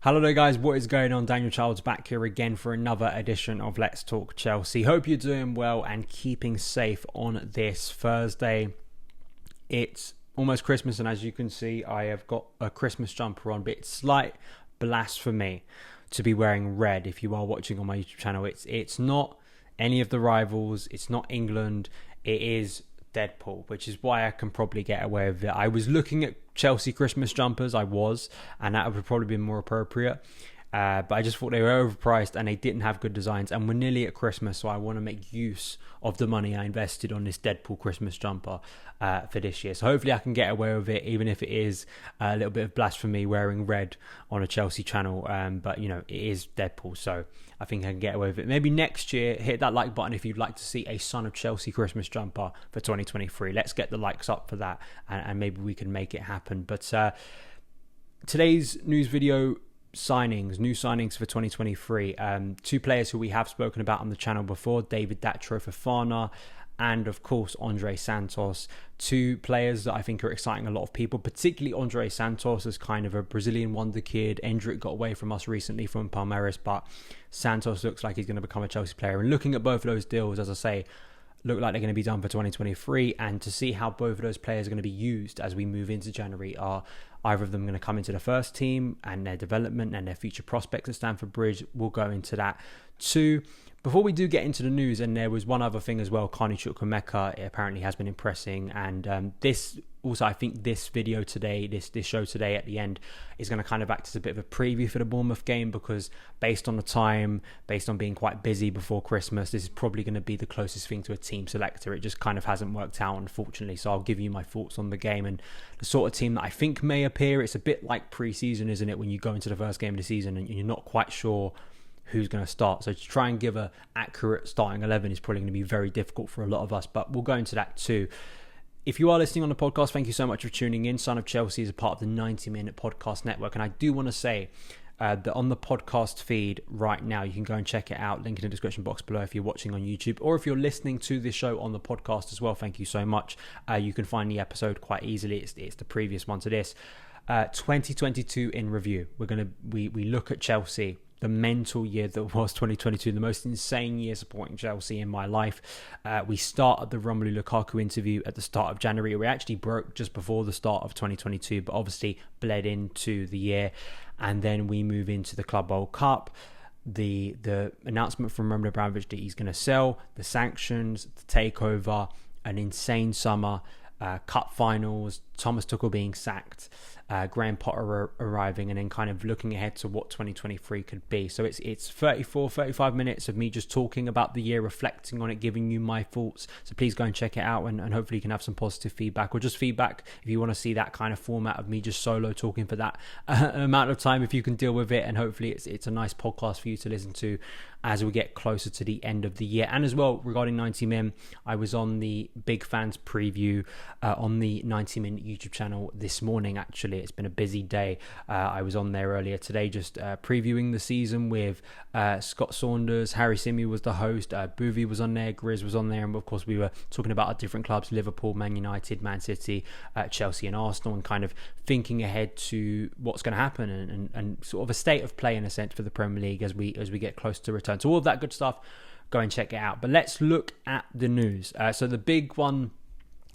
Hello there guys, what is going on? Daniel Childs back here again for another edition of Let's Talk Chelsea. Hope you're doing well and keeping safe on this Thursday. It's almost Christmas and as you can see I have got a Christmas jumper on, but it's slight blasphemy to be wearing red if you are watching on my YouTube channel. It's not any of the rivals, it's not England, it is Deadpool, which is why I can probably get away with it. I was looking at Chelsea Christmas jumpers, and that would probably be more appropriate. But I just thought they were overpriced and they didn't have good designs, and we're nearly at Christmas, so I want to make use of the money I invested on this Deadpool Christmas jumper for this year. So hopefully I can get away with it, even if it is a little bit of blasphemy wearing red on a Chelsea channel. But you know, it is Deadpool, so I think I can get away with it. Maybe next year, hit that like button if you'd like to see a Son of Chelsea Christmas jumper for 2023. Let's get the likes up for that, and maybe we can make it happen. But today's news video, new signings for 2023. Two players who we have spoken about on the channel before, David Datro Fofana and of course Andrey Santos. Two players that I think are exciting a lot of people, particularly Andrey Santos as kind of a Brazilian wonder kid. Endrick got away from us recently from Palmeiras, but Santos looks like he's going to become a Chelsea player. And looking at both of those deals, as I say, look like they're going to be done for 2023, and to see how both of those players are going to be used as we move into January. Are either of them going to come into the first team, and their development and their future prospects at Stamford Bridge? We'll go into that too. Before we do get into the news, and there was one other thing as well, Chukwuemeka apparently has been impressing, and this also, I think this video today, this show today at the end is going to kind of act as a bit of a preview for the Bournemouth game, because based on the time, based on being quite busy before Christmas, this is probably going to be the closest thing to a team selector. It just kind of hasn't worked out, unfortunately. So I'll give you my thoughts on the game and the sort of team that I think may appear. It's a bit like pre-season, isn't it, when you go into the first game of the season and you're not quite sure who's going to start. So to try and give a accurate starting 11 is probably going to be very difficult for a lot of us, but we'll go into that too. If you are listening on the podcast, thank you so much for tuning in. Son of Chelsea is a part of the 90-minute podcast network, and I do want to say that on the podcast feed right now, you can go and check it out. Link in the description box below if you're watching on YouTube, or if you're listening to this show on the podcast as well, thank you so much. You can find the episode quite easily. It's the previous one to this. 2022 in review. We look at Chelsea, the mental year that was 2022, the most insane year supporting Chelsea in my life. We started the Romelu Lukaku interview at the start of January. We actually broke just before the start of 2022, but obviously bled into the year. And then we move into the Club World Cup, the announcement from Roman Abramovich that he's going to sell, the sanctions, the takeover, an insane summer, cup finals, Thomas Tuchel being sacked, Graham Potter arriving, and then kind of looking ahead to what 2023 could be. So it's 35 minutes of me just talking about the year, reflecting on it, giving you my thoughts. So please go and check it out, and hopefully you can have some positive feedback, or just feedback if you want to see that kind of format of me just solo talking for that amount of time, if you can deal with it. And hopefully it's a nice podcast for you to listen to as we get closer to the end of the year. And as well, regarding 90 Min, I was on the Big Fans preview on the 90 Min YouTube channel this morning. Actually, it's been a busy day. I was on there earlier today just previewing the season with Scott Saunders. Harry Simi was the host, Boovy was on there, Grizz was on there, and of course we were talking about our different clubs: Liverpool, Man United, Man City, Chelsea and Arsenal, and kind of thinking ahead to what's going to happen, and sort of a state of play in a sense for the Premier League as we get close to return. So all of that good stuff, go and check it out. But let's look at the news. So the big one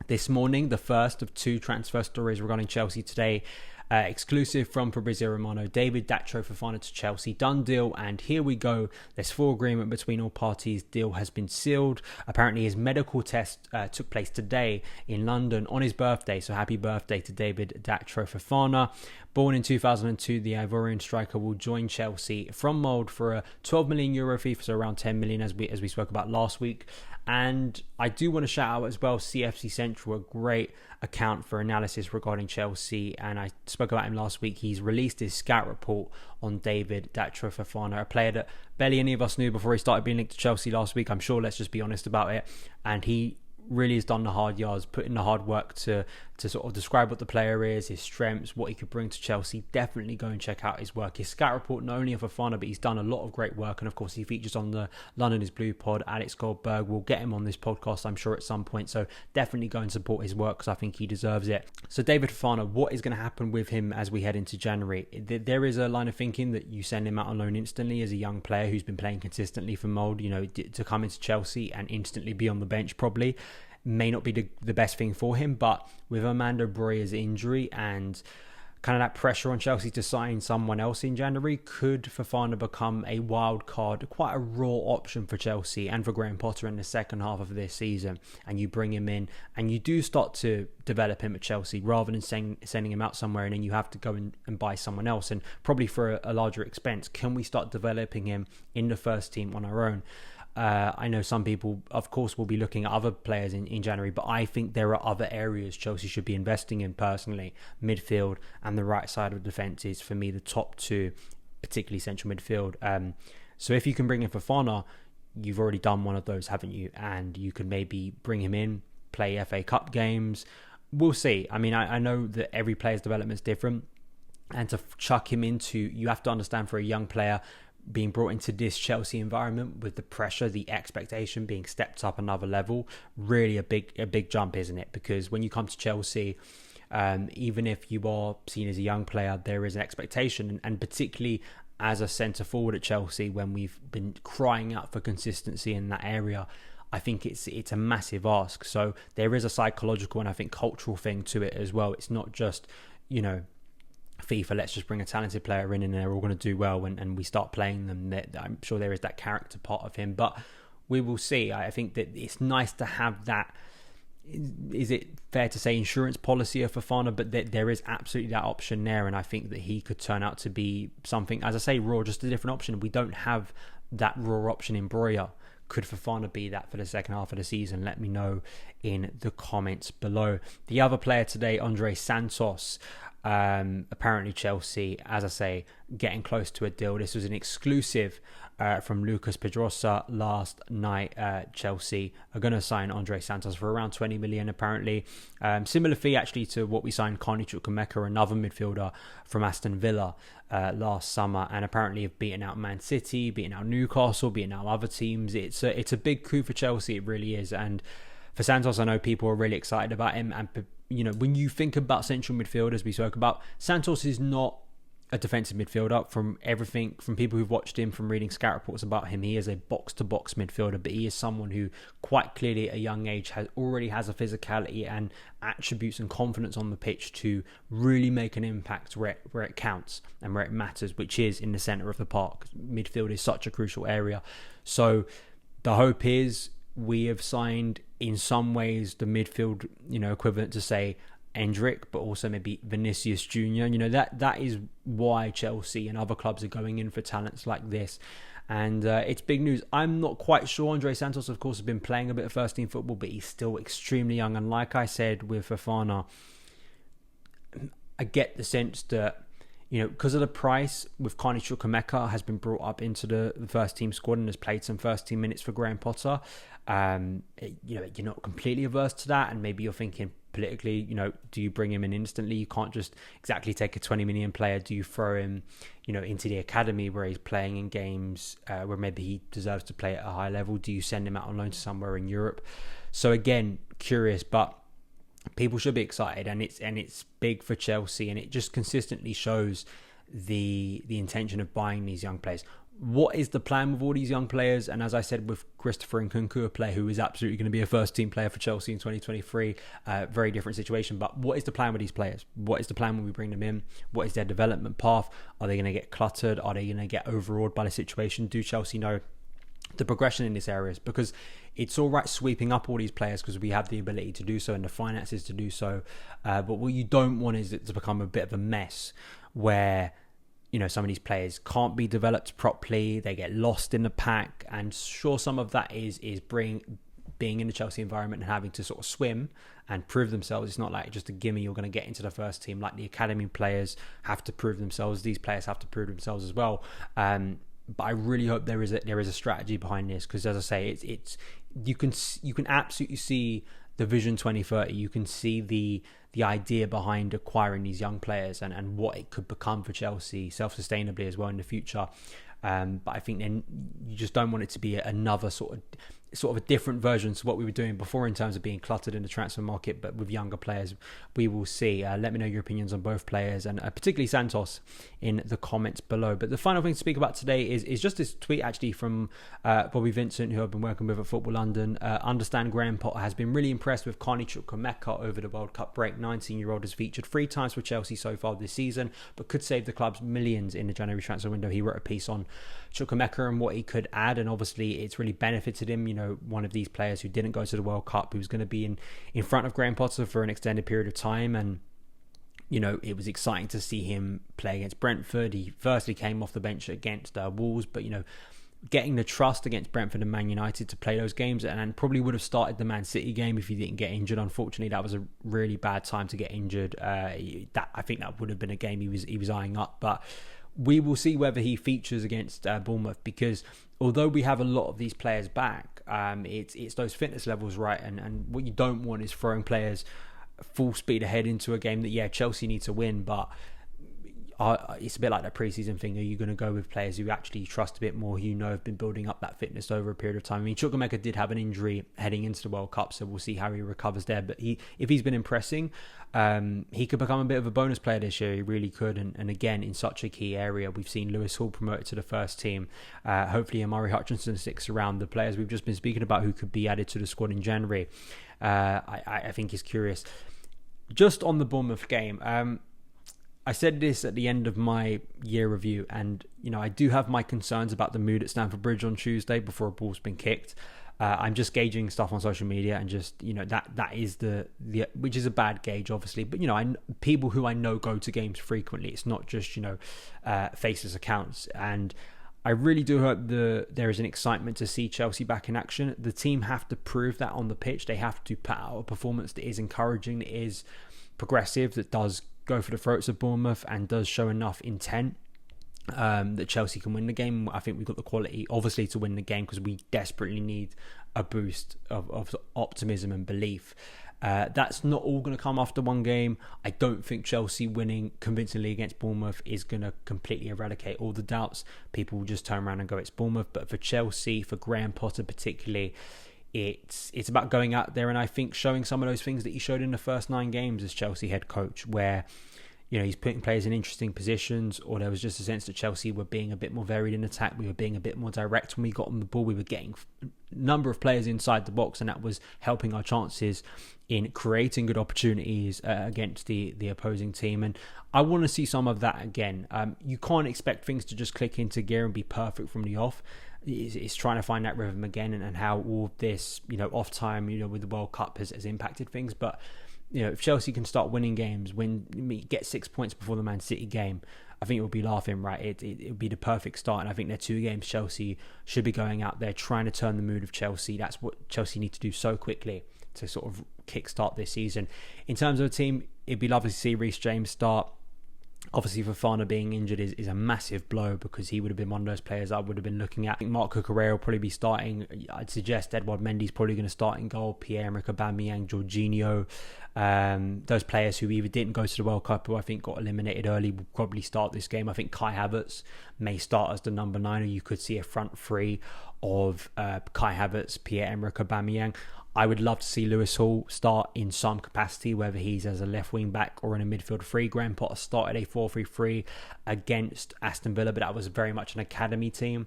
this morning, the first of two transfer stories regarding Chelsea today, exclusive from Fabrizio Romano: David Datro Fofana to Chelsea, done deal, and here we go. There's full agreement between all parties. Deal has been sealed. Apparently his medical test took place today in London on his birthday, so happy birthday to David Datro Fofana. Born in 2002, the Ivorian striker will join Chelsea from Mould for a €12 million fee, so around 10 million as we spoke about last week. And I do want to shout out as well CFC Central, a great account for analysis regarding Chelsea, and I spoke about him last week. He's released his scout report on David Datro Fofana, a player that barely any of us knew before he started being linked to Chelsea last week. I'm sure, let's just be honest about it. And he really has done the hard yards, put in the hard work to to sort of describe what the player is, his strengths, what he could bring to Chelsea. Definitely go and check out his work. His scout report, not only of Fofana, but he's done a lot of great work. And of course, he features on the London is Blue pod. Alex Goldberg will get him on this podcast, I'm sure, at some point. So definitely go and support his work because I think he deserves it. So David Fofana, what is going to happen with him as we head into January? There is a line of thinking that you send him out on loan instantly as a young player who's been playing consistently for Mould, to come into Chelsea and instantly be on the bench probably may not be the best thing for him. But with Armando Broja's injury and kind of that pressure on Chelsea to sign someone else in January, could Fofana become a wild card, quite a raw option for Chelsea and for Graham Potter in the second half of this season? And you bring him in and you do start to develop him at Chelsea rather than sending him out somewhere and then you have to go and buy someone else, and probably for a larger expense. Can we start developing him in the first team on our own? I know some people, of course, will be looking at other players in January, but I think there are other areas Chelsea should be investing in personally. Midfield and the right side of the defence is, for me, the top two, particularly central midfield. So if you can bring in Fofana, you've already done one of those, haven't you? And you can maybe bring him in, play FA Cup games. We'll see. I mean, I know that every player's development is different, and to chuck him into, you have to understand, for a young player, being brought into this Chelsea environment with the pressure, the expectation being stepped up another level, really a big jump, isn't it? Because when you come to Chelsea, even if you are seen as a young player, there is an expectation, and particularly as a centre forward at Chelsea, when we've been crying out for consistency in that area, I think it's a massive ask. So there is a psychological and I think cultural thing to it as well. It's not just, FIFA, let's just bring a talented player in and they're all going to do well and we start playing them. I'm sure there is that character part of him, but we will see. I think that it's nice to have that, is it fair to say, insurance policy of Fofana, but there is absolutely that option there, and I think that he could turn out to be something, as I say, raw, just a different option. We don't have that raw option in Broja. Could Fofana be that for the second half of the season? Let me know in the comments below. The other player today, Andrey Santos, apparently Chelsea, as I say, getting close to a deal. This was an exclusive from Lucas Pedrosa last night. Chelsea are going to sign Andrey Santos for around 20 million apparently. Similar fee actually to what we signed Carney Chukwuemeka, another midfielder from Aston Villa last summer, and apparently have beaten out Man City, beaten out Newcastle, beaten out other teams. It's a big coup for Chelsea, it really is. And for Santos, I know people are really excited about him, and when you think about central midfielders, we spoke about, Santos is not a defensive midfielder. From everything, from people who've watched him, from reading scout reports about him, he is a box-to-box midfielder, but he is someone who quite clearly at a young age already has a physicality and attributes and confidence on the pitch to really make an impact where it counts and where it matters, which is in the centre of the park. Midfield is such a crucial area. So the hope is we have signed, in some ways, the midfield, equivalent to, say, Endrick, but also maybe Vinicius Jr. That is why Chelsea and other clubs are going in for talents like this. And it's big news. I'm not quite sure. Andrey Santos, of course, has been playing a bit of first team football, but he's still extremely young. And like I said with Fofana, I get the sense that, because of the price, with Carney Chukwuemeka has been brought up into the first team squad and has played some first team minutes for Graham Potter. You're not completely averse to that, and maybe you're thinking politically, do you bring him in instantly? You can't just exactly take a 20 million player. Do you throw him, into the academy where he's playing in games where maybe he deserves to play at a high level? Do you send him out on loan to somewhere in Europe? So again, curious, but people should be excited, and it's big for Chelsea, and it just consistently shows the intention of buying these young players. What is the plan with all these young players? And as I said with Christopher Nkunku, a player who is absolutely going to be a first team player for Chelsea in 2023, very different situation. But what is the plan with these players? What is the plan when we bring them in? What is their development path? Are they going to get cluttered? Are they going to get overawed by the situation? Do Chelsea know the progression in this area? Because it's all right sweeping up all these players because we have the ability to do so and the finances to do so. But what you don't want is it to become a bit of a mess where some of these players can't be developed properly. They get lost in the pack. And sure, some of that is being in the Chelsea environment and having to sort of swim and prove themselves. It's not like just a gimme you're going to get into the first team. Like the academy players have to prove themselves. These players have to prove themselves as well. But I really hope there is a strategy behind this, because as I say, it's you can absolutely see the Vision 2030. You can see the the idea behind acquiring these young players and what it could become for Chelsea self-sustainably as well in the future. But I think then you just don't want it to be another sort of a different version to what we were doing before in terms of being cluttered in the transfer market, but with younger players. We will see. Let me know your opinions on both players, and particularly Santos, in the comments below. But the final thing to speak about today is just this tweet actually from Bobby Vincent, who I've been working with at Football.London. Understand Graham Potter has been really impressed with Carney Chukwuemeka over the World Cup break. 19-year-old has featured 3 times for Chelsea so far this season, but could save the club's millions in the January transfer window. He wrote a piece on Chukwuemeka and what he could add, and obviously it's really benefited him. You know, one of these players who didn't go to the World Cup, who was going to be in front of Graham Potter for an extended period of time, and you know, it was exciting to see him play against Brentford. He firstly came off the bench against Wolves, but you know, getting the trust against Brentford and Man United to play those games, and probably would have started the Man City game if he didn't get injured. Unfortunately, that was a really bad time to get injured. I think that would have been a game he was eyeing up, but we will see whether he features against Bournemouth, because although we have a lot of these players back, it's those fitness levels, right? And what you don't want is throwing players full speed ahead into a game that, Chelsea need to win, but it's a bit like that pre-season thing. Are you going to go with players who actually trust a bit more, who you know have been building up that fitness over a period of time? I mean, Chukwuemeka did have an injury heading into the World Cup, so we'll see how he recovers there. But if he's been impressing, he could become a bit of a bonus player this year. He really could. And again, in such a key area, we've seen Lewis Hall promoted to the first team. Hopefully, Amari Hutchinson sticks around. The players we've just been speaking about who could be added to the squad in January, I think is curious. Just on the Bournemouth game, I said this at the end of my year review, and you know, I do have my concerns about the mood at Stamford Bridge on Tuesday before a ball's been kicked. I'm just gauging stuff on social media, and just, you know, that is the which is a bad gauge, obviously. But you know, people who I know go to games frequently. It's not just, you know, faceless accounts. And I really do hope there is an excitement to see Chelsea back in action. The team have to prove that on the pitch. They have to put out a performance that is encouraging, that is progressive, that does go for the throats of Bournemouth and does show enough intent that Chelsea can win the game. I think we've got the quality, obviously, to win the game, because we desperately need a boost of optimism and belief. That's not all going to come after one game. I don't think Chelsea winning convincingly against Bournemouth is going to completely eradicate all the doubts. People will just turn around and go, it's Bournemouth. But for Chelsea, for Graham Potter particularly, it's about going out there and I think showing some of those things that he showed in the first 9 games as Chelsea head coach, where, you know, he's putting players in interesting positions, or there was just a sense that Chelsea were being a bit more varied in attack. We were being a bit more direct when we got on the ball. We were getting a number of players inside the box, and that was helping our chances in creating good opportunities against the opposing team. And I want to see some of that again. You can't expect things to just click into gear and be perfect from the off. It's trying to find that rhythm again, and how all of this, you know, off time, you know, with the World Cup has impacted things. But you know, if Chelsea can start winning games, get 6 points before the Man City game, I think it will be laughing, right? It would be the perfect start. And I think they're 2 games Chelsea should be going out there trying to turn the mood of Chelsea. That's what Chelsea need to do so quickly to sort of kickstart this season. In terms of a team, it'd be lovely to see Reece James start. Obviously, Fofana being injured is a massive blow, because he would have been one of those players I would have been looking at. I think Marc Cucurella will probably be starting. I'd suggest Edouard Mendy's probably going to start in goal. Pierre-Emerick Aubameyang, Jorginho, those players who either didn't go to the World Cup or I think got eliminated early will probably start this game. I think Kai Havertz may start as the number 9, or you could see a front 3 of Kai Havertz, Pierre-Emerick Aubameyang. I would love to see Lewis Hall start in some capacity, whether he's as a left wing back or in a midfield 3. Graham Potter started a 4-3-3 against Aston Villa, but that was very much an academy team.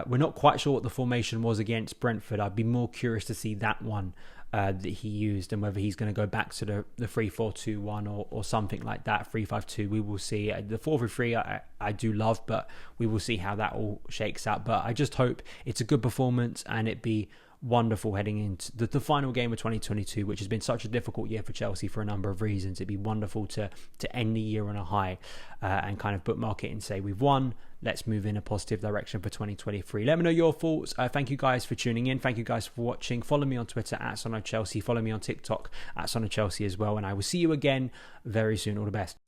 We're not quite sure what the formation was against Brentford. I'd be more curious to see that one that he used, and whether he's going to go back to the 3-4-2-1 or something like that, 3-5-2. We will see. The 4-3-3 I do love, but we will see how that all shakes out. But I just hope it's a good performance, and it be wonderful heading into the final game of 2022, which has been such a difficult year for Chelsea for a number of reasons. It'd be wonderful to end the year on a high and kind of bookmark it and say we've won. Let's move in a positive direction for 2023. Let me know your thoughts. Thank you guys for tuning in. Thank you guys for watching. Follow me on Twitter at SonOfChelsea. Follow me on TikTok at SonOfChelsea as well. And I will see you again very soon. All the best.